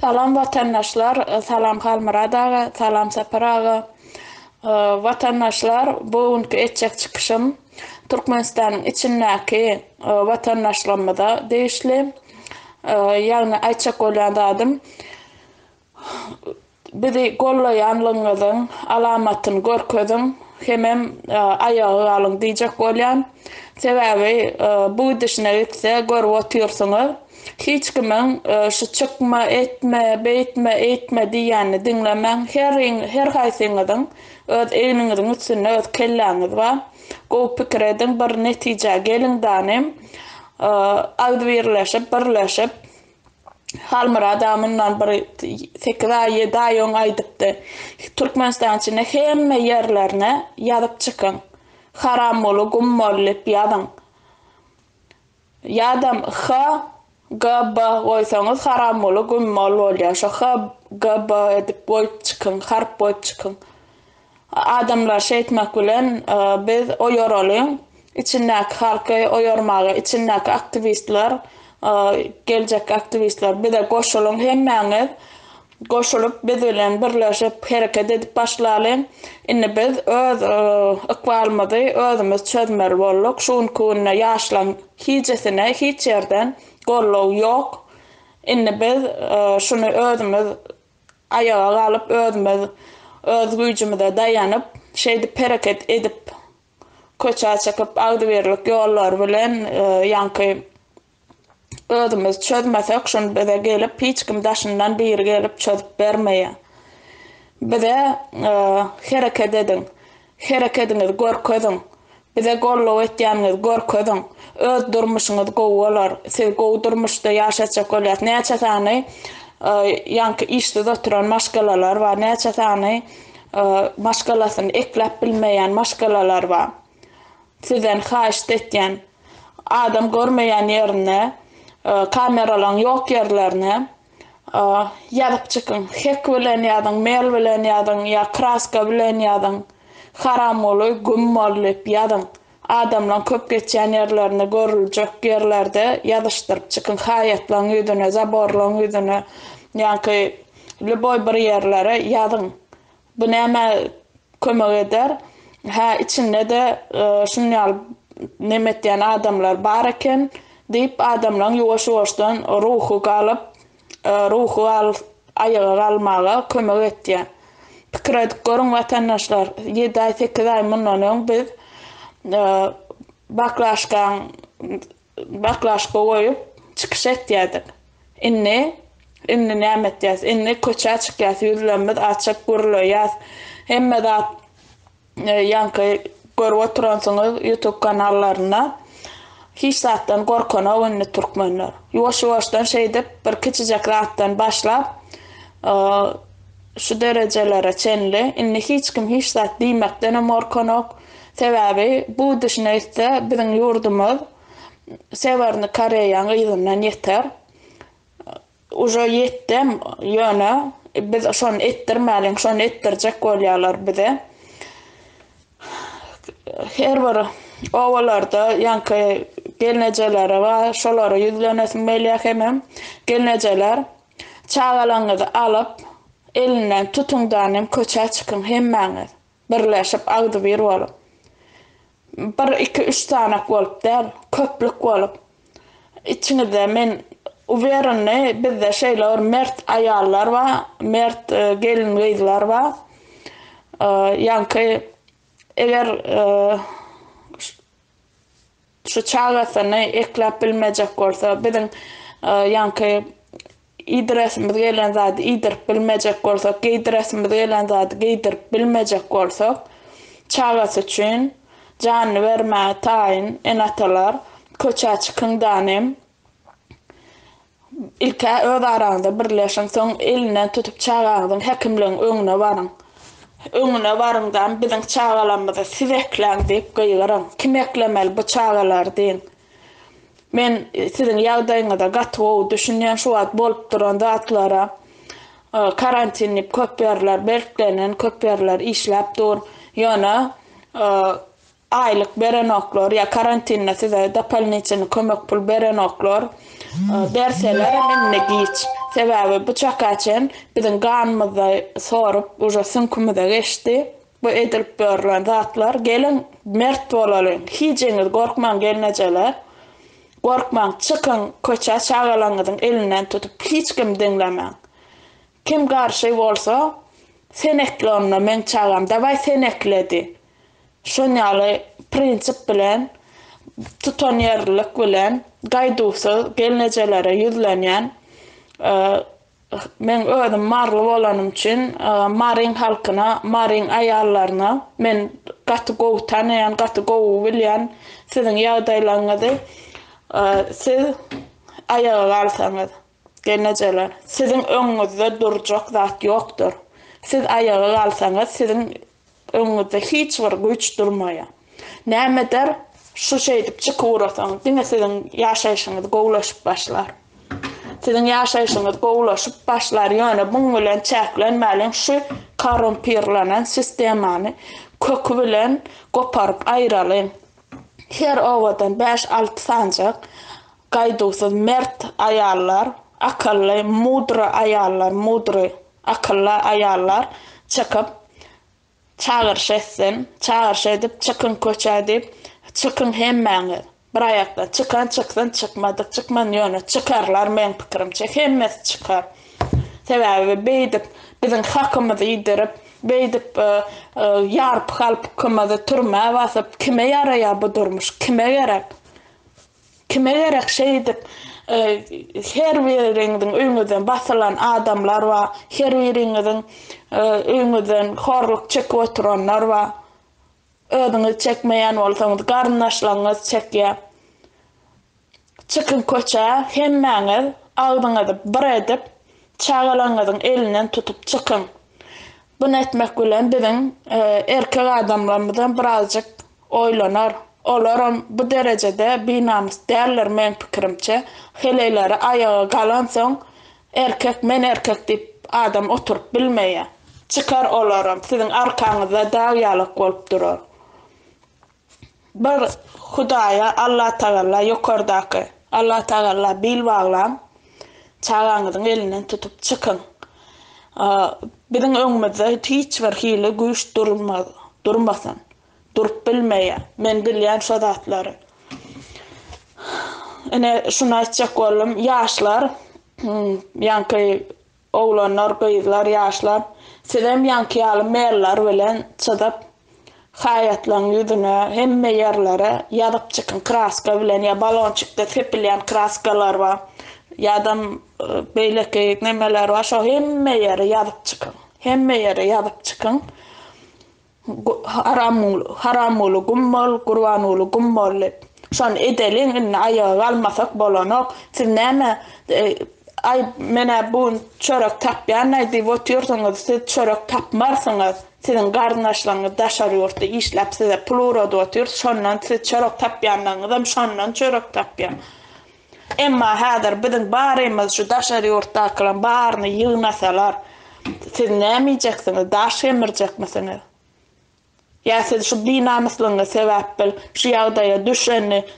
Salam vatandaşlar, salam Halmurad ağa, salam Sapar ağa. Vatandaşlar, bugünkü etjek çıkışım Türkmenistan'ın içindäki vatandaşlarymyza değişli. Ýagny aýtjak bolýandadım. Bizi gollaýanlygyňyzyň alamatyny görkezim, hemem aýagy alyň diýjek bolýan. Sebäbi bu gidişine gitse görüp oturýarsyňyz. Hiç kimin şu çıkma etme, beytme, etme diýäni dinlemäň. Her haýsyňyzyň öz egniňiziň üstünde öz kelläňiz bar. Gowy pikir edin, bir netije gelin danem. Agdy birleşip Halmurad amyndan bir 8-7 aý öň aýdypdy. Türkmenistan içinde hemme ýerlerine ýazyp çykyn. Haram bolu, gummol dip ýazyň. Ýadam G-B goýsaňyz haram bolu, gummol bolýar. Şo G-B edip boýup çykyn, harp boýup çykyn. Adamlar şeýtmek bilen biz oýaralyň. İçindäki halky oýarmagy, içindäki aktivistler, geljek aktivistler bir de goşulyň hemmäňiz goşulyp biz bilen birleşip hereket edip başlalyň. Indi biz öz ykbalymyzy özümiz çözmeli bolduk. Şunkuna ýaşlaň hijesine hiç ýerden gollaw ýok. Indi biz şunu özümiz aýaga alyp özümiz öz güýjümizde daýanyp şeýdi hereket edip köçä çykyp agdy berlik ýollar bilen ýanky özümiz çözmesek şunu bize gelip hiç kim daşyndan biri gelip çözüp bermeýär. Bize hereket edin. Hereketiniz görkezin. Bize gollaw etýäniňiz görkezin. Öz durmuşyňyz gowy bolar. Siz gowy durmuşda ýaşaýak bolýar. Näçe sany ýanky işde oturan maşgalalar bar. Näçe sany maşgalasyny eklep bilmeýän maşgalalar bar. Sizden haýyş etýän adam görmeýän ýerine kameralan ýok ýerlerine ýazyp çykyn. Hek bilen ýazyň, mel bilen ýazyň, ýa kraska bilen ýazyň. Haram bolu, gummol dip ýazyň. Adamlar köp geçýän ýerlerine, görüljek ýerlerde ýazyşdyryp çykyn. Haýatlaň ýüzüne, zaborlaň ýüzüne, ýanky luboy bir ýerlere ýazyň. Bu näme kömek eder? İçinde de şunu nemetýän adamlar bar eken. Deyip adamlaryň ýowaş-ýowaşdan ruhu aýaga almaga kömek etýär. Pikir edip görüň vatandaşlar, 7 aý 8 aý mundan öň biz baklaşka goýup çykyş etýärdik. Inni näme etýäs? Inni köçä çykýas, ýüzlerimiz açyk görülýär. Hemme zat ýanky görüp oturansyňyz YouTube kanallarynda hiç zatdan gorkana ünlü türkmenler. Ýowaş-ýowaşdan şeýdip bir kiçijek zatdan başlap şu derejelere çenli. Indi hiç kim hiç zat diýmekden gorkanok. Sebäbi bu dışına ise biziň ýurdumyz Severni Koreýanyň ýyzyndan ýeter. Ujo ýetdim ýöne biz şonu etdirmäliň, şonu etdirjek bolýarlar bize. Her bir owalarda ýanky gelnejelere we şolary ýüzlenesim belýär hemem. Gelnejeler çagalaňyzy alyp elinden tutungdan köçä çykyn hemmäňiz. Birleşip agdy bir bolup. 1-2-3 tanak bolup däl, köplük bolup. İçinde men uwerine bizde şeýler mert aýallar we mert gelin gyzlar bar. Ýanky eger şu çagasyny eklep bilmejek bolsa, biziň ýanky idresimiz gelen zat idirip bilmejek bolsak, giydiresimiz gelen zat giydirip bilmejek bolsak, çagasy üçin janyny bermäge taýyn enatalar köçä çykyn danem. Ilkä öz araňda birleşiň, soň elinden tutup çagaňyzyň hekimligiň öňüne baryň. Öňüne baryňdan biziň çagalarymyzy sirekläň diýip gyýgaryň. Kim eklemeli bu çagalar diýin. Men siziň ýagdaýyňyzda gatwy düşünýän şu wagt bolup duran zatlara karantinli köp ýerler belklenen, köp ýerler işläp dur. Ýöne aylyk berenoklar ýa karantinde size dapalnyçyny kömek pul berenoklar derseler minne giç. Sebebi bu çakaçın bizim kanımızda sorup uca sınkumuzda geçti. Bu edilip görülen zatlar gelin mert olalım. Hiceniz korkman gelineceler. Korkman çıkın koça çağalanızın elinden tutup hiç kim dinlemen. Kim karşı olsa sen ekle onunla men çağam. Davay sen ekledi. Şunyalı prinsip bilen tutan yerlik bilen gaydusu gelineceleri yüzlenyen men özüm marlı bolanım için marin halkına, marin ayarlarına men gatı goğu tanıyan, gatı goğu bilyen sizin yağdaylarınızı siz ayağa kalsanız gelineceler. Sizin önünüzde duracak zat yoktur. Siz ayağa kalsanız sizin önünüzde hiç bir güç durmaya. Ne der? Şu şeydip çıkı uğrasanız yine sizin yaşayışınız goğulaşıp başlar. Sizin yaşayışınız goğulaşıp başlar. Yani bunun bilen çeklenmeli şu korumpirlenen sistemani kökü bilen koparıp ayralın. Her ovadan 5-6 sancak gaydusuz mert ayarlar, akıllı, mudra ayarlar, mudra akıllı ayarlar çıkıp çağırşetsin, çağırşedip çıkın koça edip çıkın hemmeniz. Bir ayakta çıkan çıksın çıkmadık çıkman yönü çıkarlar men fikrimçe hemmesi çıkar. Sebebi beydip bizim hakkımızı yedirip beydip yarp halkımızı turmaya basıp kime yaraya bu durmuş kime gerek? Kime gerek şeydip her birinizin öňünden basılan adamlar var, her birinizin öňünden horluk çekip oturanlar var. Ödünüz çekmeyen olsanız garnaşlarınız çekye. Çıkın koça hemmeniz ağzınızı bir edip çağalanızın elinden tutup çıkın. Bunu etmek bilen bizim erkek adamlarımızdan birazcık oylanar. Olaram bu derecede binamız değerler men fikrimçe. Heleyleri ayağa kalan son erkek men erkek deyip adam oturup bilmeye. Çıkar olaram sizin arkanızda dağyalık olup durur. Bir Hudaya Allah Teala yukarıdaki Allah Teala bil bağlam çağanızın elinden tutup çıkın. Bizim öňümizde hiç bir hile güç durmasın. Durup bilmeye. Men bilýän şu zatlary. Ene şunu aýtjak boldum. Ýaşlar, ýanky oglanlar, gyzlar, ýaşlar, sizem ýanky ýaly merler bilen çyzyp haýatlaryň ýüzüne, hemme ýerlere ýazyp çykyn kraska bilen ýa balonçykda sepilýän kraskalar bar. Ýa-da beýleki nemeler bar, şo hemme ýere ýazyp çykyn. Hemme ýere ýazyp çykyn. Haramulu gummol, kurvanulu gummol. Şon edelin inne ayağa almasak bolanok. Siz näme ay mene bu çörek tapýan diýip oturýarsyňyz, siz çörek tapmarsyňyz. Sizin garnaşlaryňyz daşary ýurtda işläp size pul urady otur. Şondan siz çörek tapýanlaryňyz, şondan çörek tapýan. Emma häzir bizim barymyz şu daşary ýurtdakylar baryny ýygnasalar, siz näme edeceksiňiz? Daş emirjekmisiniz? Ya siz şu dinamysylygyňy sebäpli şu ýagdaýa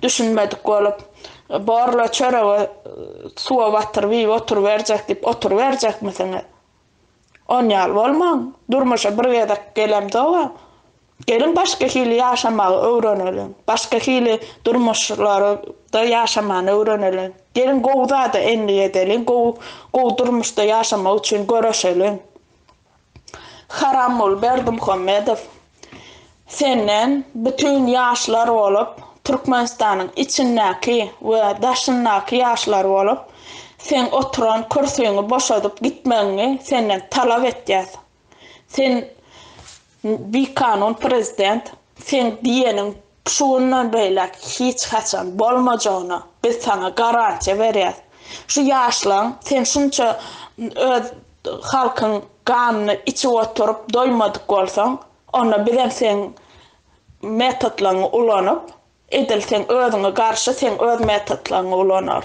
düşünmedik bolup barla çöregi suwa batyryp oturup berjek diýip oturup berjekmisiniz? Onýal bolmaň. Durmuşa bir gezek gelemde gelin başga hili ýaşamagy öwreneliň. Başga hili durmuşlary da ýaşamany öwreneliň. Gelin gowda da enli edeliň. Gow durmuşda ýaşamak üçin göreşeliň. Haramul Berdimuhammedow senden bütün ýaşlar bolup Türkmenistanyň içindäki we daşyndaky ýaşlar bolup sen oturan kursyňy boşadyp gitmeňi senden talap etýär. Sen bir kanun prezident sen diýeniň şundan beýle hiç haçan bolmajagyna biz sana garantiýa berýär. Şu ýaşlaň sen şunça öz halkyň ganyny içip oturup doýmadyk bolsaň onda bilen sen metodlaryny ulanyp edilsen özüňe garşy sen öz metodlaryny ulanar.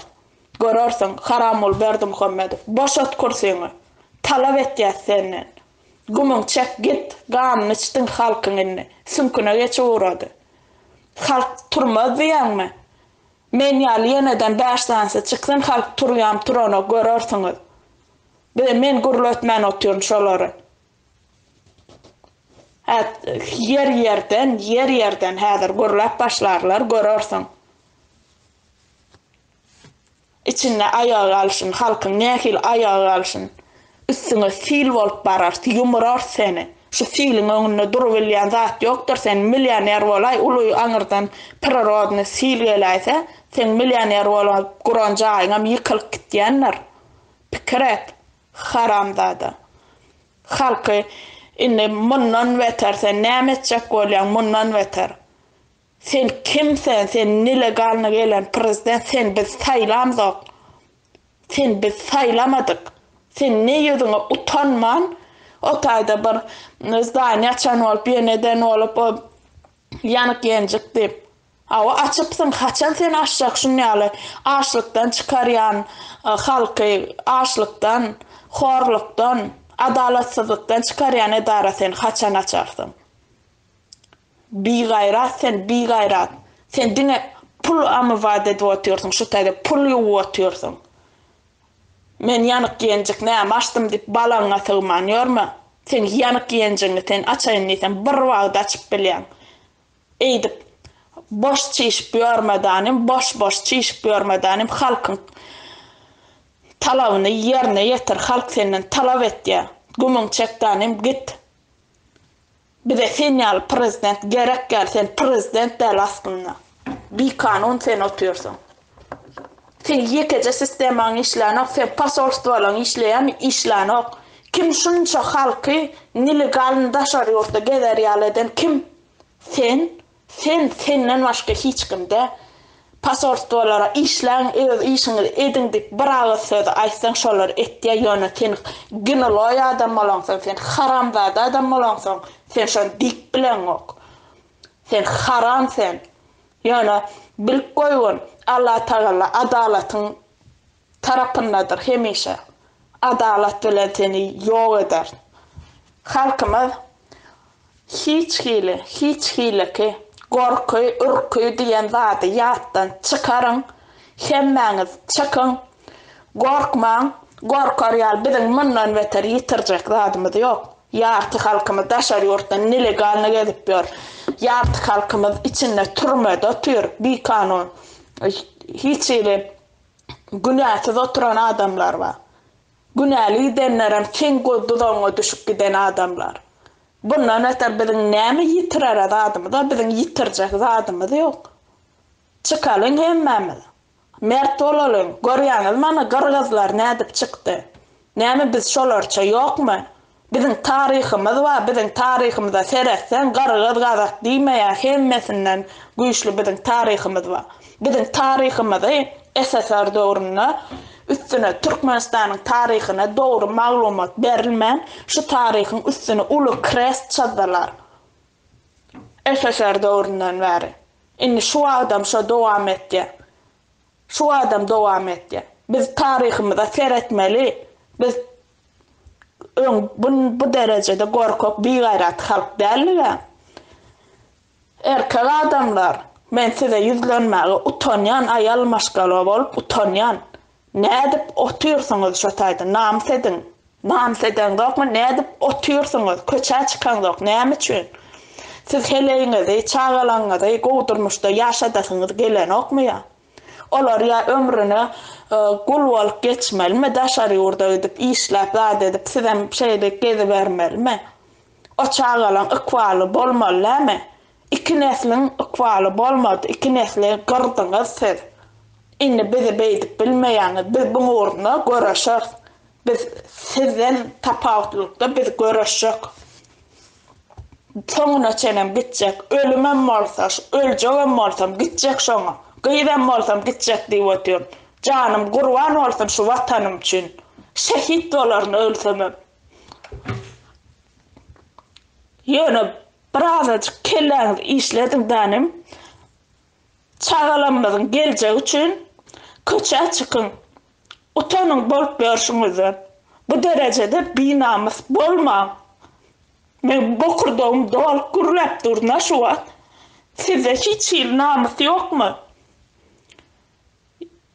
Görersen Haramul Berdimuhammedow boşat kursyňy talap etýär senden. Gumyň çek git ganyny içdiň halkyň indi. Sünküne geç uğrady. Halk turmaz diýärmi? Men ýaly ýeneden 5 sansa çyksan halk turýam turana görersiňiz. Bir de men gurultman oturuyorum şoları. Yer yerden häzir gurulap başlarlar, görersin. İçinde ayağı alışın, halkın nähil ayağı alışın. Üstüne fil bolup barar, yumurar seni. Şu filin önüne durubilýän zat ýokdur, sen milyoner bolay, uluy aňyrdan prirodny sil geläýse, sen milyoner bolup guran jaýyňam ýykylyp gitýänler. Pikir et, haramzada. Halky inni mundan beter, sen näme etjek bolýan mundan beter. Sen kimsen, sen illegalna gelen prezident, sen biz saylamzok. Sen biz saylamadyk. Sen ne ýüzüňe utanman? O taýda bir zdania çan bolup, ýeneden bolup, ýanyk ýenjik diýip. Awa açypsyň, haçan sen aşjak şunýaly açlykdan çykarýan halky, açlykdan, horlukdan, adalatsyzlykdan çykarýan edara sen haçan açarsyň? Bigayrat, sen bigayrat. Sen dine pul amı vaat edip otuyorsun, şu taýda pul ýuwup otuyorsun. Men ýanyk ýenjik näme açdym diýip balaňa sygman ýörmä? Sen ýanyk ýenjiňi sen açaýyn diýsen bir wagt açyp bilýän. Eýdip boş çyşyp ýörmedanym, boş çyşyp ýörmedanym halkyň talabyny ýerine ýetir, halk senden talap etdi. Gumyň çekdanym git. Bir de sen prezident gerek gel, sen prezident del aslında. Bir kanun sen otuyorsun. Sen yekece sisteman işlenek, sen pasorstvalan işlenek. Kim şunça halkı nillegalini daşarıyorda gederiyaleden kim? Senden başka hiç kimde. Pasorstvalara işlen, işini edin deyip bırağı söz aysan şolar etdiye yönü sen gynaloy adam olansan, sen haramzada adam olansan, sen şon dik bilen ok. Sen haram sen. Yani bilip koyun Allah Teala adalatın tarapındadır hemişe. Adalet bilen seni yok eder. Halkımız hiç hile ki gorkuy, ürkuy diýen zady ýatdan çykarın, hemmäňiz çykyn, gorkmaň, gorkar ýal biziň mundan beter ýitirjek zadymyz ýok. Ýarty halkymyz daşar ýurtdan illegalna gezip ýör. Ýarty halkymyz içinde türmede otur, bir kanun. Hiç ile günahsız oturan adamlar var. Günahly denlerem sen gözüňe düşüp giden adamlar. Bundan öter biziň näme ýitirer adamyz, biziň ýitirjek zadymyz ýok. Çykalyň hemmämiz. Mert bolalım. Görýäňiz mana gyrgyzlar nädip çykdy. Näme biz şolarça ýokmy? Biziň taryhymyz var, biziň taryhymyza seretsen gyrgyz gazak diýmeýär, hemmesinden güýçli biziň taryhymyz var. Biziň taryhymyzy SSR döwrüne üstüne Türkmenistanyň taryhyna dogry maglumat berilmän, şu taryhyň üstüne uly kres çazdylar. SSR döwründen bäri. Indi şu adam şu dowam etdi. Şu adam dowam etdi. Biz taryhymyza seretmeli. Biz bu derecede gorkok bir gayrat halk däldiler. Erkek adamlar men size yüzlenmäge utanýan ayal maşgala bolup utanýan. Nädip oturýarsyňyz şu taýda namsedin. Namseden dokma nädip oturýarsyňyz, köçe çykandyk näme üçin? Siz heleňizi, çağalaňyzy gowdurmuşda ýaşadasyňyz gelen okmaya. Olar ya ömrüni gul bolup geçmelmi, daşar ýurda edip, işläp, zat edip, sizem şeýle gezip bermelmi? O çağalaň ykwaly bolmalymy? İki neslin ykwaly bolmady, iki nesli gyrdyňyz siz. Indi bizi beýdip bilmeýäňiz, biz bu urna göreşek. Biz sizden tapawutlukda biz göreşek. Soňuna çenem gitjek, ölümem bolsa, öljegem bolsam gitjek şoňa. Gyýdam bolsam gitjek diýip oturýar. Canım gurban bolsun şu vatanım üçin. Şehit bolaryn ölsem. Ýöne birazajyk kelläňiz işledim danym. Çağalanmadyň geljek üçin köçe çykyn. Utanyň bolup görüşüňizden. Bu derecede binamys bolmaň. Men bokurdum dol gurlap durna şu wagt. Size hiç namys ýokmy?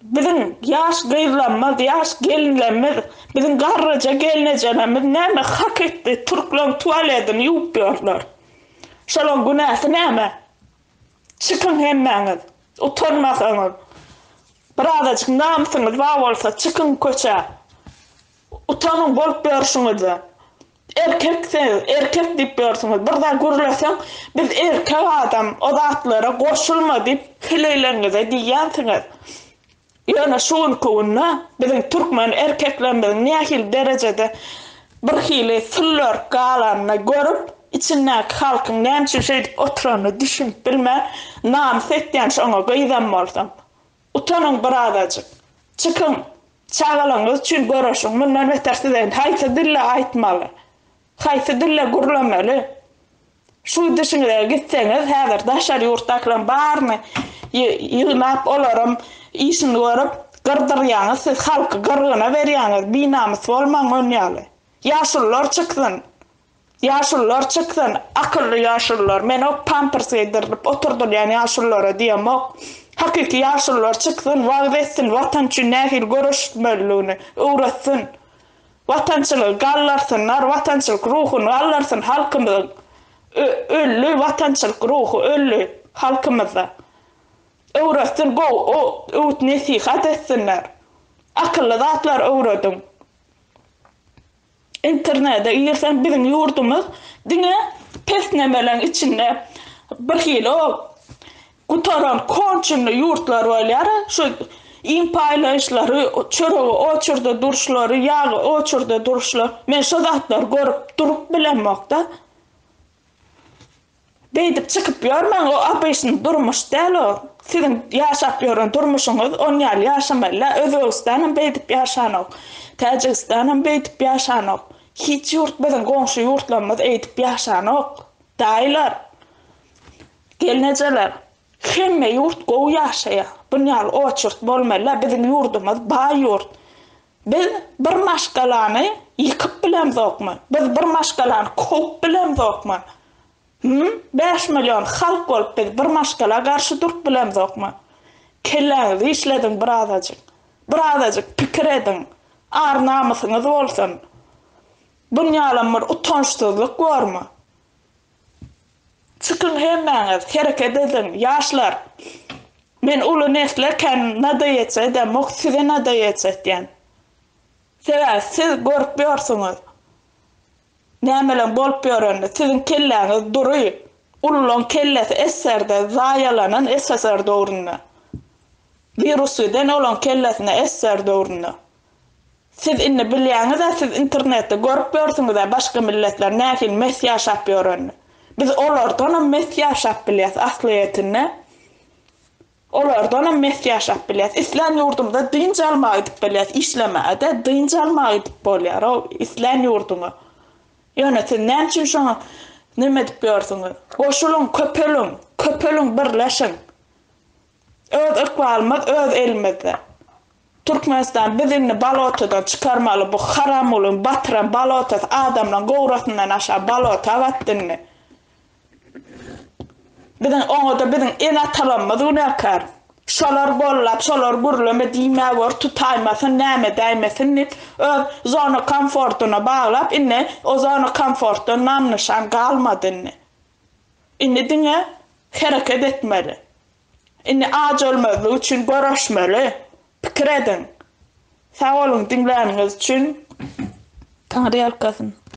Bizim yaş gıylanmaz, yaş gelinlemez. Bizim garraca gelineceğimiz neme hak etti. Türklerin tuvaletini yupyorlar. Şolun günahı neme? Çıkın hemmeniz. Utanmasanız. Birazcık namusunuz var olsa çıkın köçe. Utanın bolup görüşünüz. Erkek deyip görürsünüz. Burada görülesen biz erkek adam o zatlara koşulma deyip hileylerinize diyensiniz. Yani şuun kuvunna bizim Türkmen erkeklerimizin nehil derecede bir hili süller kalanını görüp içindeki halkın nemçin şey oturanı düşünüp bilme namus ettiyen şuna gıydan olsam. Utanın birazcık. Çıkın. Çağalınız için görüşün. Bundan vetersiz hayse dille aitmalı. Hayse dille gürlemeli. Şu dışına gitseniz hazır daşar yurttaklan barını yığınap olarım işini görüp gırdıryanız siz halkı gırgına veriyanız binamız olman önyalı. Yaşlılar çıksın. Yaşlılar çıksın. Akıllı yaşlılar. Men o pampers yedirip oturdum yani yaşlılara diyem o. Hakiki yaşlılar çıksın, vaaz etsin, vatançı nehir görüşmeliğini uğraşsın. Vatançılığı gallarsınlar, vatançılık ruhunu gallarsın halkımızın. Öllü vatançılık ruhu, öllü halkımıza. Uğraşsın, o nesihat etsinler. Akıllı zatlar uğradım. İnternette girsen bizim yurdumuz, dine pesnemelen içinde bir hili o Kutaran konçunlu yurtlar var şu in paylaşları, çörüğü oçurda duruşları, yağı oçurda duruşları, men şu zatlar görüp durup bilemokta. Beydip çıkıp görmen o abeşin durmuş değil o. Sizin yaşap yoran durmuşunuz, on yal yaşamayla, Özbekistan'ın beydip yaşanok, Tacikistan'ın beydip yaşanok. Hiç yurt bizim komşu yurtlarımız eydip yaşanok. Dayılar, gelineceler. Hemme yurt gow yaşaya. Bunyal oçurt bolmalla bizim yurdumuz bay yurt. Biz bir maşgalanı yıkıp bilemzokmu? Biz bir maşgalanı kop bilemzokmu? 5 milyon halk olup biz bir maşgala karşı durup bilemzokmu? Kelleňizi işledin birazajyk. Birazajyk pikir edin. Ar namusyňyz bolsun. Bunyalan bir utançsyzlyk görme. Çıkın hemmeňiz, hereket edin, yaşlar. Men ulu neslerken nada etse edem, o size nada etse etyen. Siz görüp ýörsiňiz. Nämeler bolup ýörende, sizin kelläňiz duruy. Ululun kellesi esserde zayalanan SSR döwründe. Virusiden olan kellesine esser döwründe. Siz inni bilýäňiz, siz internetde görüp ýörsiňiz, başga milletler nähil mes ýaşap ýörende. Biz olardan mes ýaşap bilýäs asliýetini. Olardan mes ýaşap bilýäs. İslam ýurdumda dyn jalmagy edip bilýäs, işlemäde dyn jalmagy edip bolýar o İslam ýurdumy. Ýöne siz näçin şoňa nime edip ýörsiňiz? Goşulun, köpelüň birleşin. Öz ykbalymyz, öz elimizde. Türkmenistan bizimni balotadan çıkarmaly bu haram bolan, batyran balotat adamlaryň gowrasyndan aşağı balota gatdyny. Bizim oňada bizim en atalarymyz unakar. Şolar bollap, şolar gurlama diýme var, tutaýmasyn, näme däýmesin, öz zona komfortuna baglap, inne o zona komfortdan namnyshan galmadyny. Inne diňe hereket etmeli. Inne ajolmaly üçin görüşmeli. Pikir edin. Sağ olun dinleýäniniz üçin. Taňry ýalkasyn.